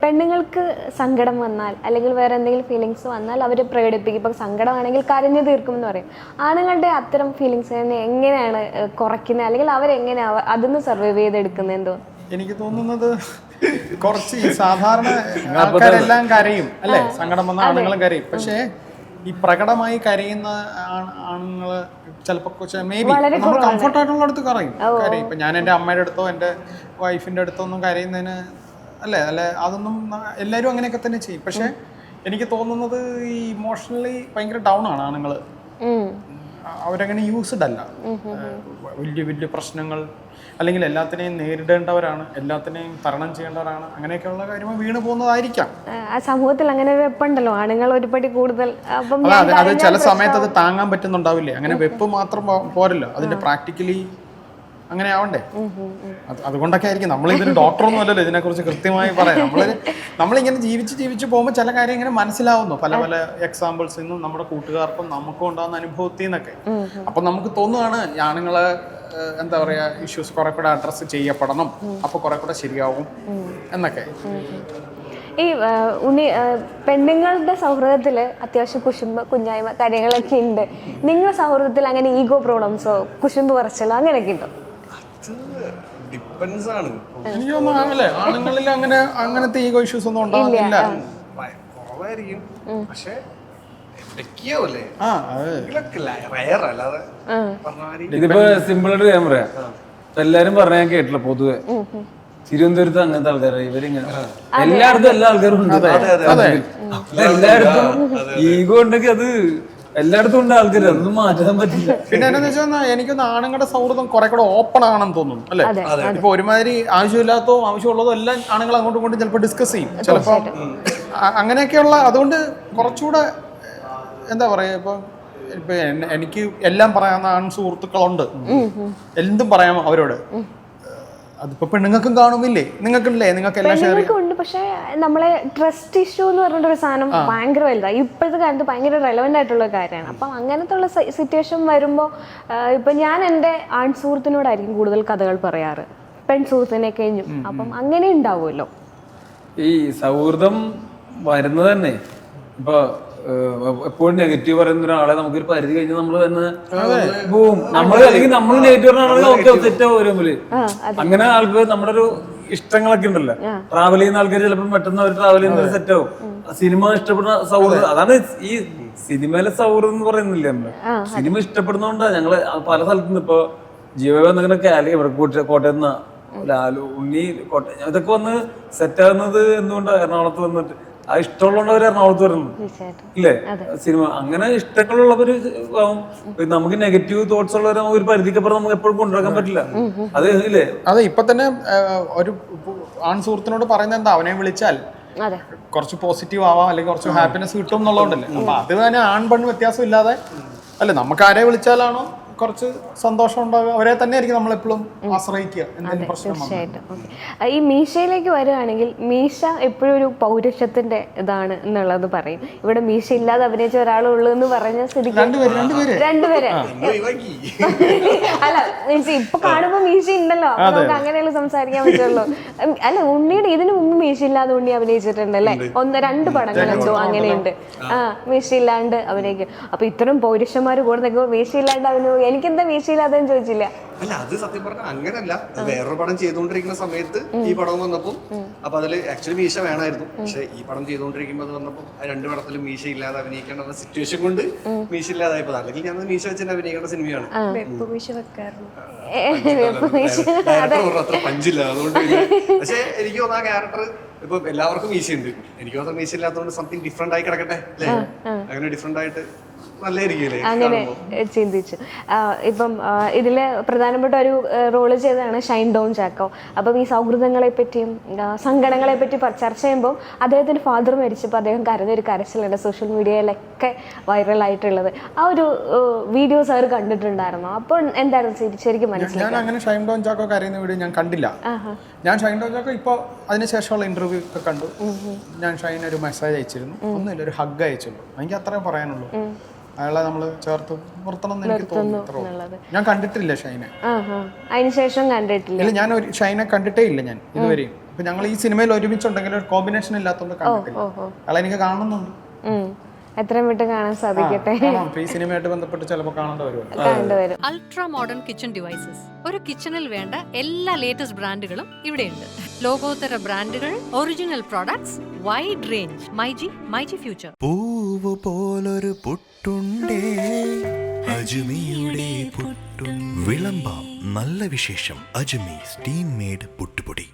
പെണ്ണുങ്ങൾക്ക് സങ്കടം വന്നാൽ അല്ലെങ്കിൽ വേറെ എന്തെങ്കിലും ഫീലിങ്സ് വന്നാൽ അവർ പ്രകടിപ്പിക്കും. ഇപ്പം സങ്കടമാണെങ്കിൽ കരഞ്ഞു തീർക്കും എന്ന് പറയും. ആണുങ്ങളുടെ അത്തരം ഫീലിങ്സിനെ എങ്ങനെയാണ് കുറയ്ക്കുന്നത്, അല്ലെങ്കിൽ അവരെങ്ങനെയാണ് അതിന്ന് സർവൈവ് ചെയ്തെടുക്കുന്നത്? എന്തോ എനിക്ക് തോന്നുന്നത് കുറച്ച് ഈ സാധാരണ ആൾക്കാരെല്ലാം കരയും അല്ലേ, സങ്കടം വന്ന ആണുങ്ങളും കരയും. പക്ഷേ ഈ പ്രകടമായി കരയുന്ന ആണുങ്ങള് ചിലപ്പോ മേ ബി നമ്മൾ കംഫർട്ടായിട്ടുള്ള അടുത്ത് കരയും. ഇപ്പൊ ഞാൻ എൻ്റെ അമ്മയുടെ അടുത്തോ എൻ്റെ വൈഫിൻ്റെ അടുത്തോ ഒന്നും കരയുന്നതിന് അല്ലേ അതൊന്നും എല്ലാവരും അങ്ങനെയൊക്കെ തന്നെ ചെയ്യും. പക്ഷെ എനിക്ക് തോന്നുന്നത് ഈ ഇമോഷണലി ഭയങ്കര ഡൗൺ ആണ് ആണുങ്ങൾ. അവരങ്ങനെ യൂസ്ഡ് അല്ല. വലിയ വലിയ പ്രശ്നങ്ങൾ അല്ലെങ്കിൽ എല്ലാത്തിനെയും നേരിടേണ്ടവരാണ്, എല്ലാത്തിനെയും തരണം ചെയ്യേണ്ടവരാണ്. അങ്ങനെയൊക്കെയുള്ള കാര്യങ്ങൾ വീണ് പോകുന്നതായിരിക്കാം. സമൂഹത്തിൽ അങ്ങനെ ഒരു വെപ്പുണ്ടല്ലോ, ആണുങ്ങൾ ഒരുപടി കൂടുതൽ. അത് ചില സമയത്ത് അത് താങ്ങാൻ പറ്റുന്നുണ്ടാവില്ലേ. അങ്ങനെ വെപ്പ് മാത്രം പോരല്ലോ, അതിന്റെ പ്രാക്ടിക്കലി അങ്ങനെ ആവണ്ടേ. അതുകൊണ്ടൊക്കെ ആയിരിക്കും. നമ്മളിതൊരു ഡോക്ടറൊന്നും അല്ലല്ലോ ഇതിനെക്കുറിച്ച് കൃത്യമായി പറയാം. നമ്മളിങ്ങനെ ജീവിച്ച് പോകുമ്പോൾ ചില കാര്യം ഇങ്ങനെ മനസ്സിലാവുന്നു, പല പല എക്സാമ്പിൾസിൽ നിന്നും നമ്മുടെ കൂട്ടുകാർക്കും നമുക്കും ഉണ്ടാകുന്ന അനുഭവത്തിൽ നിന്നൊക്കെ. അപ്പം നമുക്ക് തോന്നുകയാണ് ആണുങ്ങളെ എന്താ പറയുക ഇഷ്യൂസ് കുറെ കൂടെ അഡ്രസ്സ് ചെയ്യപ്പെടണം, അപ്പോൾ കുറെ കൂടെ ശരിയാവും എന്നൊക്കെ. ഈ പെണ്ണുങ്ങളുടെ സൗഹൃദത്തിൽ അത്യാവശ്യം കുശുമ്പ് കുഞ്ഞായ്മ കാര്യങ്ങളൊക്കെ ഉണ്ട്. നിങ്ങളുടെ സൗഹൃദത്തിൽ അങ്ങനെ ഈഗോ പ്രോബ്ലംസോ കുശുമ്പ് പറച്ചിലോ അങ്ങനെയൊക്കെ ഉണ്ടോ? എനിക്കൊന്നും ആണുങ്ങളിൽ അങ്ങനത്തെ ഈഗോ ഇഷ്യൂസ് ഒന്നും ഉണ്ടാകുന്നില്ല. ഇതിപ്പോ സിമ്പിൾ ആയിട്ട് ഞാൻ പറയാം. എല്ലാരും പറഞ്ഞ കേട്ടില്ല, പൊതുവെ തിരുവനന്തപുരത്ത് അങ്ങനത്തെ ആൾക്കാരാണ് ഇവരിങ്ങനെ. എല്ലായിടത്തും എല്ലാ ആൾക്കാരും ഉണ്ട്. എല്ലായിടത്തും ഈഗോ ഉണ്ടെങ്കിൽ അത് എല്ലായിടത്തും ഉണ്ട് ആൾക്കാർ, അതൊന്നും മാറ്റാൻ പറ്റില്ല. പിന്നെ എന്താന്ന് വെച്ചാൽ എനിക്കൊന്ന് ആണുങ്ങളുടെ സൗഹൃദം കുറെ കൂടെ ഓപ്പൺ ആണെന്ന് തോന്നുന്നു അല്ലെ. ഇപ്പൊ ഒരുമാതിരി ആവശ്യമില്ലാത്തോ ആവശ്യമുള്ളതോ എല്ലാം ആണുങ്ങൾ അങ്ങോട്ടും ഇങ്ങോട്ടും ചിലപ്പോൾ ഡിസ്കസ് ചെയ്യും, ചിലപ്പോ അങ്ങനെയൊക്കെയുള്ള. അതുകൊണ്ട് കുറച്ചുകൂടെ എന്താ പറയാ, ഇപ്പൊ എനിക്ക് എല്ലാം പറയാവുന്ന ആൺ സുഹൃത്തുക്കളുണ്ട്, എന്തും പറയാം അവരോട്. അതിപ്പോ പെണ്ണുങ്ങൾക്കും കാണുമില്ലേ, നിങ്ങൾക്കില്ലേ, നിങ്ങൾക്ക് എല്ലാം ഷെയർ ഉണ്ട്. പക്ഷെ നമ്മളെ ട്രസ്റ്റ് ഇഷ്യൂ എന്ന് പറഞ്ഞിട്ടൊരു സാധനം ഭയങ്കര വലുതാണ് ഇപ്പോഴത്തെ കാലത്ത്, ഭയങ്കര റെലവെന്റ് ആയിട്ടുള്ള കാര്യമാണ്. അപ്പം അങ്ങനത്തെ ഉള്ള സിറ്റുവേഷൻ വരുമ്പോൾ ഇപ്പൊ ഞാൻ എൻ്റെ ആൺ സുഹൃത്തിനോടായിരിക്കും കൂടുതൽ കഥകൾ പറയാറ്, പെൺ സുഹൃത്തിനെ കഴിഞ്ഞും. അപ്പം അങ്ങനെ ഉണ്ടാവുമല്ലോ ഈ സൗഹൃദം വരുന്നത് തന്നെ. ഇപ്പൊ എപ്പോഴും നെഗറ്റീവ് പറയുന്ന ഒരാളെ നമുക്കൊരു പരിധി കഴിഞ്ഞാൽ നമ്മൾ തന്നെ പോവും. നമ്മൾ അല്ലെങ്കിൽ നമ്മൾ നെഗറ്റീവ് പറഞ്ഞാൽ തെറ്റാവും വരുമ്പോഴ്. അങ്ങനെ ആൾക്ക് നമ്മുടെ ഒരു ഇഷ്ടങ്ങളൊക്കെ ഉണ്ടല്ലോ, ട്രാവൽ ചെയ്യുന്ന ആൾക്കാർ ചിലപ്പോൾ പെട്ടെന്ന് അവർ ട്രാവൽ ചെയ്യുന്ന സെറ്റ് ആവും. സിനിമ ഇഷ്ടപ്പെടുന്ന സൗഹൃദം, അതാണ് ഈ സിനിമയിലെ സൗഹൃദം എന്ന് പറയുന്നില്ല. നമ്മള് സിനിമ ഇഷ്ടപ്പെടുന്നോണ്ടാ ഞങ്ങള് പല സ്ഥലത്തുനിന്ന് ഇപ്പൊ ജീവനൊക്കെ കോട്ടയം ലാലു ഉണ്ണി കോട്ടയം ഇതൊക്കെ വന്ന് സെറ്റ് ആകുന്നത് എന്തുകൊണ്ടാണ് എറണാകുളത്ത് വന്നിട്ട് ആ ഇഷ്ടമുള്ളവർ എറണാകുളത്ത് വരുന്നത് ഇല്ലേ. സിനിമ അങ്ങനെ ഇഷ്ടങ്ങളുള്ളവര് നമുക്ക് നെഗറ്റീവ് തോട്ട്സ് ഉള്ളവരെ ഒരു പരിധിക്കപ്പുറം നമുക്ക് എപ്പോഴും കൊണ്ടുവരാൻ പറ്റില്ല. അത് ഇല്ലേ. അതെ, ഇപ്പൊ തന്നെ ഒരു ആൺ സുഹൃത്തിനോട് പറയുന്നത് എന്താ, അവനെ വിളിച്ചാൽ കുറച്ച് പോസിറ്റീവ് ആവാം അല്ലെങ്കിൽ കുറച്ച് ഹാപ്പിനെസ് കിട്ടും എന്നുള്ളതുകൊണ്ടല്ലേ. അപ്പൊ അത് തന്നെ ആൺ പെണ്ണ് വ്യത്യാസം ഇല്ലാതെ അല്ലെ, നമുക്ക് ആരെ വിളിച്ചാലാണോ കുറച്ച് സന്തോഷം ഉണ്ടാകുക അവരെ തന്നെ ആയിരിക്കും നമ്മളെപ്പോഴും ആശ്രയിക്കുക. തീർച്ചയായിട്ടും. ഈ മീശയിലേക്ക് വരികയാണെങ്കിൽ മീശ എപ്പോഴും ഒരു പൗരുഷത്തിന്റെ ഇതാണ് എന്നുള്ളത് പറയും. ഇവിടെ മീശ ഇല്ലാതെ അഭിനയിച്ച ഒരാളുള്ളൂ എന്ന് പറഞ്ഞ സ്ഥിതിക്ക് രണ്ടുപേരെ അല്ല ഇപ്പൊ കാണുമ്പോ മീശ ഉണ്ടല്ലോ, അപ്പൊ നമുക്ക് അങ്ങനെയുള്ള സംസാരിക്കാൻ പറ്റുള്ളൂ. അല്ല ഉണ്ണിയുടെ ഇതിനു മുമ്പ് മീശ ഇല്ലാതെ ഉണ്ണി അഭിനയിച്ചിട്ടുണ്ട് അല്ലെ, 1-2 പടങ്ങളെന്തോ അങ്ങനെയുണ്ട്. മീശ ഇല്ലാണ്ട് അഭിനയിക്കും. അപ്പൊ ഇത്തരം പൗരുഷന്മാര് കൂടെ നിൽക്കുമ്പോൾ മീശ ഇല്ലാണ്ട് അഭിനയിക്കും. എനിക്കെന്താ വീഴ്ചയില്ലാതെന്ന് ചോദിച്ചില്ല. അല്ല, അത് സത്യം പറഞ്ഞാൽ അങ്ങനല്ല. വേറൊരു പടം ചെയ്തുകൊണ്ടിരിക്കുന്ന സമയത്ത് ഈ പടം വന്നപ്പോൾ അപ്പൊ അതില് ആക്ച്വലി മീശ വേണമായിരുന്നു. പക്ഷെ ഈ പടം ചെയ്തുകൊണ്ടിരിക്കുമ്പോൾ അത് വന്നപ്പോൾ 2 പടത്തിലും മീശ ഇല്ലാതെ അഭിനയിക്കേണ്ട സിറ്റുവേഷൻ കൊണ്ട് മീശ ഇല്ലാതായപ്പോ, അല്ലെങ്കിൽ ഞാൻ മീശ വെച്ച് അഭിനയിക്കേണ്ട സിനിമയാണ്. അത്ര പഞ്ചില്ല, അതുകൊണ്ട്. പക്ഷെ എനിക്ക് തോന്നുന്ന ആ ക്യാരക്ടർ ഇപ്പൊ എല്ലാവർക്കും മീശയുണ്ട്, എനിക്ക് തോന്നുന്ന മീശ ഇല്ലാത്തതുകൊണ്ട് സംതിങ് ഡിഫറെന്റ് ആയി കിടക്കട്ടെ അല്ലേ. അങ്ങനെ ഡിഫറെന്റ് ആയിട്ട് അങ്ങനെ ചിന്തിച്ചു. ഇപ്പം ഇതില് പ്രധാനപ്പെട്ട ഒരു റോള് ചെയ്തതാണ് ഷൈൻ ഡോൺ ചാക്കോ. അപ്പം ഈ സൗഹൃദങ്ങളെ പറ്റിയും സങ്കടങ്ങളെ പറ്റി ചർച്ച ചെയ്യുമ്പോൾ അദ്ദേഹത്തിന്റെ ഫാദർ മരിച്ചപ്പോൾ അദ്ദേഹം കരഞ്ഞൊരു കരച്ചിലുണ്ട്, സോഷ്യൽ മീഡിയയിലൊക്കെ വൈറലായിട്ടുള്ളത്. ആ ഒരു വീഡിയോസ് അവർ കണ്ടിട്ടുണ്ടായിരുന്നു. അപ്പോൾ എന്തായിരുന്നു ശരിക്കും മനസ്സിലായി? ഞാൻ അങ്ങനെ ഷൈൻ ഡോൺ ചാക്കോ കരയുന്ന വീഡിയോ ഞാൻ കണ്ടില്ല. ഞാൻ ഷൈൻ ഡോൺ ചാക്കോ ഇപ്പോൾ അതിനുശേഷമുള്ള ഇന്റർവ്യൂ ഒക്കെ കണ്ടു. ഞാൻ ഷൈൻ ഒരു മെസ്സേജ് അയച്ചിരുന്നു, ഒന്നുമില്ല ഒരു ഹഗ് അയച്ചുള്ളൂ. എനിക്ക് അത്രേ പറയാനുള്ളൂ. അയാളെ നമ്മൾ ചേർത്ത് നിർത്തണം എന്ന് എനിക്ക് തോന്നുന്നു. ഞാൻ കണ്ടിട്ടില്ല ഷൈനെ, അതിനുശേഷം കണ്ടിട്ടില്ല. ഞാൻ ഷൈനെ കണ്ടിട്ടേ ഇല്ല ഞാൻ ഇതുവരെയും. ഇപ്പൊ ഞങ്ങൾ ഈ സിനിമയിൽ ഒരുമിച്ചുണ്ടെങ്കിൽ ഒരു കോമ്പിനേഷൻ ഇല്ലാത്തതുകൊണ്ട് കണ്ടിട്ടില്ല. അയാളെ എനിക്ക് കാണുന്നുണ്ട്. എത്രയും വിട്ട് കാണാൻ സാധിക്കട്ടെ. ഈ സിനിമയായിട്ട് ബന്ധപ്പെട്ട് ചിലപ്പോൾ കാണേണ്ടി വരും. Ultra modern kitchen devices. ഒരു കിച്ചണിൽ വേണ്ട എല്ലാ ലേറ്റസ്റ്റ് ബ്രാൻഡുകളും ഇവിടെയുണ്ട്. ലോകോത്തര ബ്രാൻഡുകൾ, original products, wide range. MyG future. പൂവ് പോലൊരു പുട്ടുണ്ടേ അജ്മിയുടെ പുട്ടും. വിളമ്പാം നല്ല വിശേഷം. അജ്മി സ്റ്റീം മെയ്ഡ് പുട്ടുപൊടി.